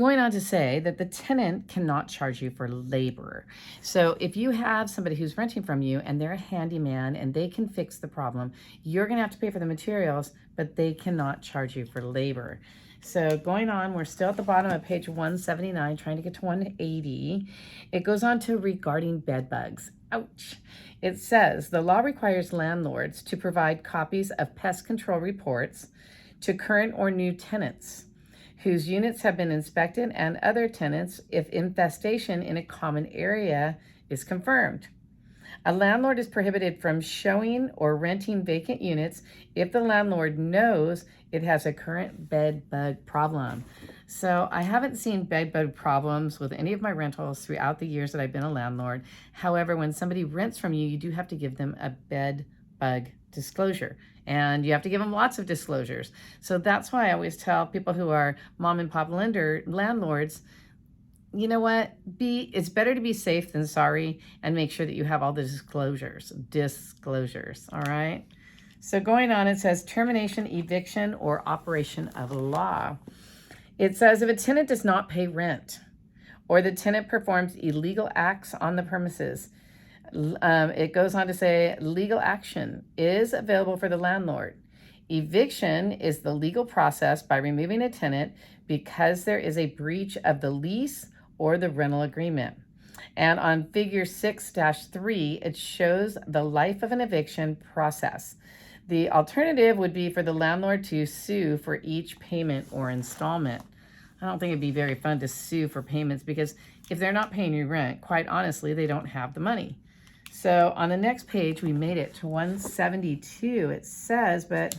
Going on to say that the tenant cannot charge you for labor. So if you have somebody who's renting from you and they're a handyman and they can fix the problem, you're going to have to pay for the materials, but they cannot charge you for labor. So going on, we're still at the bottom of page 179, trying to get to 180. It goes on to regarding bed bugs. Ouch. It says the law requires landlords to provide copies of pest control reports to current or new tenants whose units have been inspected and other tenants if infestation in a common area is confirmed. A landlord is prohibited from showing or renting vacant units if the landlord knows it has a current bed bug problem. So I haven't seen bed bug problems with any of my rentals throughout the years that I've been a landlord. However, when somebody rents from you, you do have to give them a bed bug disclosure. And you have to give them lots of disclosures. So that's why I always tell people who are mom and pop landlords, you know what, it's better to be safe than sorry, and make sure that you have all the disclosures, all right? So going on, it says termination, eviction, or operation of law. It says if a tenant does not pay rent or the tenant performs illegal acts on the premises, it goes on to say legal action is available for the landlord. Eviction is the legal process by removing a tenant because there is a breach of the lease or the rental agreement. And on figure 6-3, it shows the life of an eviction process. The alternative would be for the landlord to sue for each payment or installment. I don't think it'd be very fun to sue for payments, because if they're not paying you rent, quite honestly, they don't have the money. So on the next page, we made it to 172. It says, but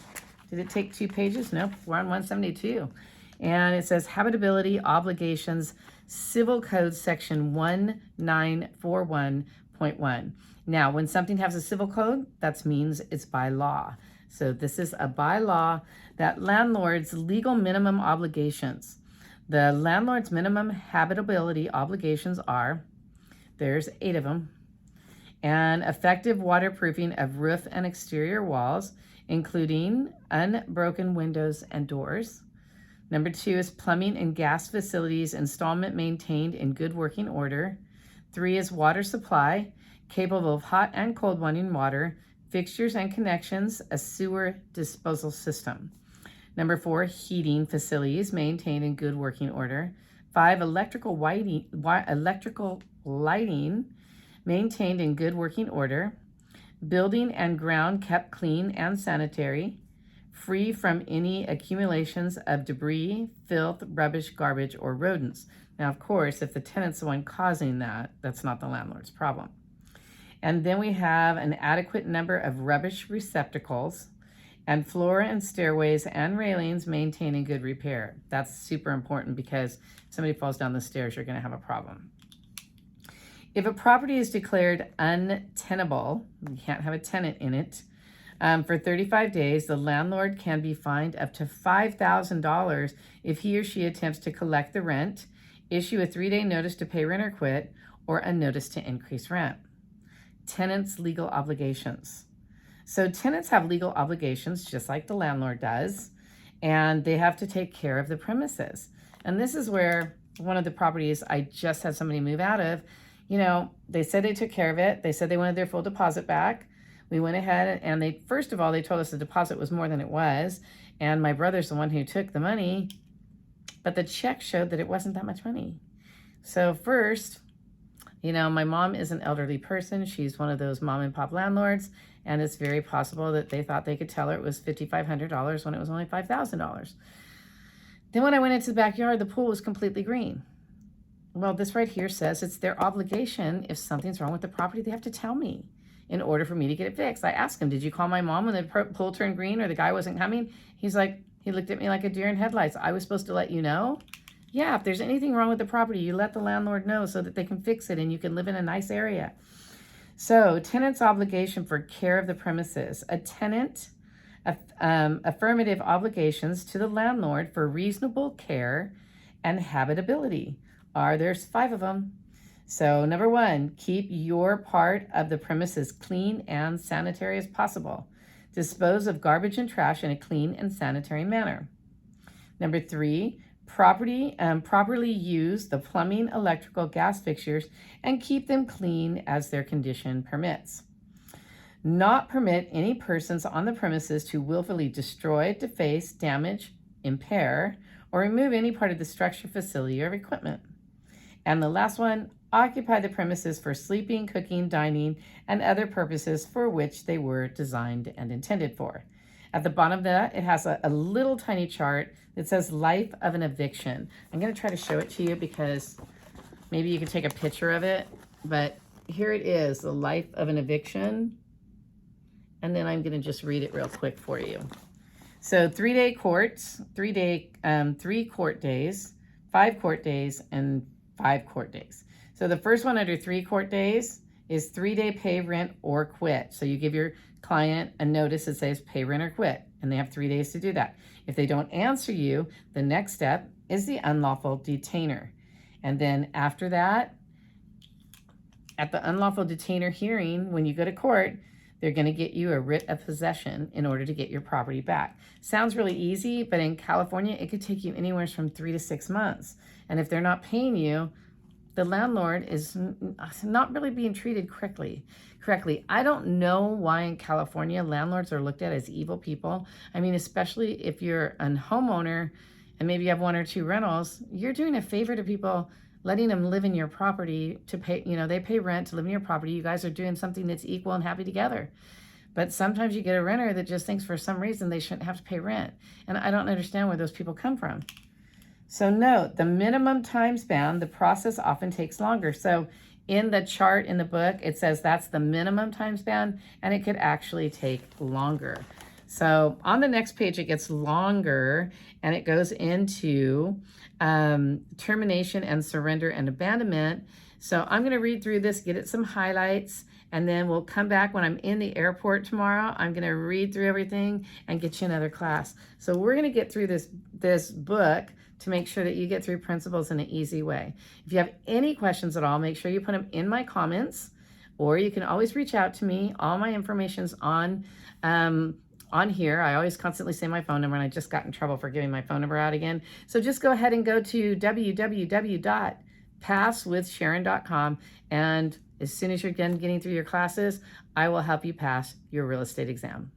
did it take 2 pages? Nope, we're on 172. And it says habitability obligations, Civil Code section 1941.1. Now, when something has a civil code, that means it's by law. So this is a by law that landlord's legal minimum obligations. The landlord's minimum habitability obligations are, there's 8 of them, and effective waterproofing of roof and exterior walls, including unbroken windows and doors. Number 2 is plumbing and gas facilities installment maintained in good working order. 3 is water supply, capable of hot and cold running water, fixtures and connections, a sewer disposal system. Number 4, heating facilities maintained in good working order. 5, electrical lighting maintained in good working order. Building and ground kept clean and sanitary, free from any accumulations of debris, filth, rubbish, garbage, or rodents. Now, of course, if the tenant's the one causing that, that's not the landlord's problem. And then we have an adequate number of rubbish receptacles, and floor and stairways and railings maintained in good repair. That's super important, because if somebody falls down the stairs, you're going to have a problem. If a property is declared untenable, you can't have a tenant in it, for 35 days, the landlord can be fined up to $5,000 if he or she attempts to collect the rent, issue a 3-day notice to pay rent or quit, or a notice to increase rent. Tenants' legal obligations. So tenants have legal obligations just like the landlord does, and they have to take care of the premises. And this is where one of the properties I just had somebody move out of, you know, they said they took care of it. They said they wanted their full deposit back. We went ahead and they, first of all, they told us the deposit was more than it was. And my brother's the one who took the money, but the check showed that it wasn't that much money. So first, you know, my mom is an elderly person. She's one of those mom and pop landlords. And it's very possible that they thought they could tell her it was $5,500 when it was only $5,000. Then when I went into the backyard, the pool was completely green. Well, this right here says it's their obligation. If something's wrong with the property, they have to tell me in order for me to get it fixed. I asked him, did you call my mom when the pool turned green or the guy wasn't coming? He's like, he looked at me like a deer in headlights. I was supposed to let you know? Yeah, if there's anything wrong with the property, you let the landlord know so that they can fix it and you can live in a nice area. So tenant's obligation for care of the premises. A tenant, affirmative obligations to the landlord for reasonable care and habitability. There's 5 of them. So number 1, keep your part of the premises clean and sanitary as possible. Dispose of garbage and trash in a clean and sanitary manner. Number 3, Properly use the plumbing, electrical, gas fixtures, and keep them clean as their condition permits. Not permit any persons on the premises to willfully destroy, deface, damage, impair, or remove any part of the structure, facility, or equipment. And the last one, occupy the premises for sleeping, cooking, dining, and other purposes for which they were designed and intended for. At the bottom of that, it has a little tiny chart that says life of an eviction. I'm going to try to show it to you because maybe you can take a picture of it, but here it is, the life of an eviction. And then I'm going to just read it real quick for you. So 3-day courts, 3 court days, 5 court days, and 5 court days. So the first one under 3 court days is 3-day pay, rent, or quit. So you give your client a notice that says pay, rent, or quit, and they have 3 days to do that. If they don't answer you, the next step is the unlawful detainer. And then after that, at the unlawful detainer hearing, when you go to court, they're going to get you a writ of possession in order to get your property back. Sounds really easy, but in California, it could take you anywhere from 3 to 6 months. And if they're not paying you, the landlord is not really being treated correctly. I don't know why in California landlords are looked at as evil people. I mean, especially if you're a homeowner and maybe you have 1 or 2 rentals, you're doing a favor to people, letting them live in your property to pay, they pay rent to live in your property. You guys are doing something that's equal and happy together. But sometimes you get a renter that just thinks for some reason they shouldn't have to pay rent. And I don't understand where those people come from. So note, the minimum time span, the process often takes longer. So in the chart in the book, it says that's the minimum time span, and it could actually take longer. So on the next page, it gets longer, and it goes into termination and surrender and abandonment. So I'm going to read through this, get it some highlights, and then we'll come back when I'm in the airport tomorrow. I'm going to read through everything and get you another class. So we're going to get through this book to make sure that you get through principles in an easy way. If you have any questions at all, make sure you put them in my comments, or you can always reach out to me. All my information's on here. I always constantly say my phone number, and I just got in trouble for giving my phone number out again. So just go ahead and go to www.passwithsharon.com, and as soon as you're done getting through your classes, I will help you pass your real estate exam.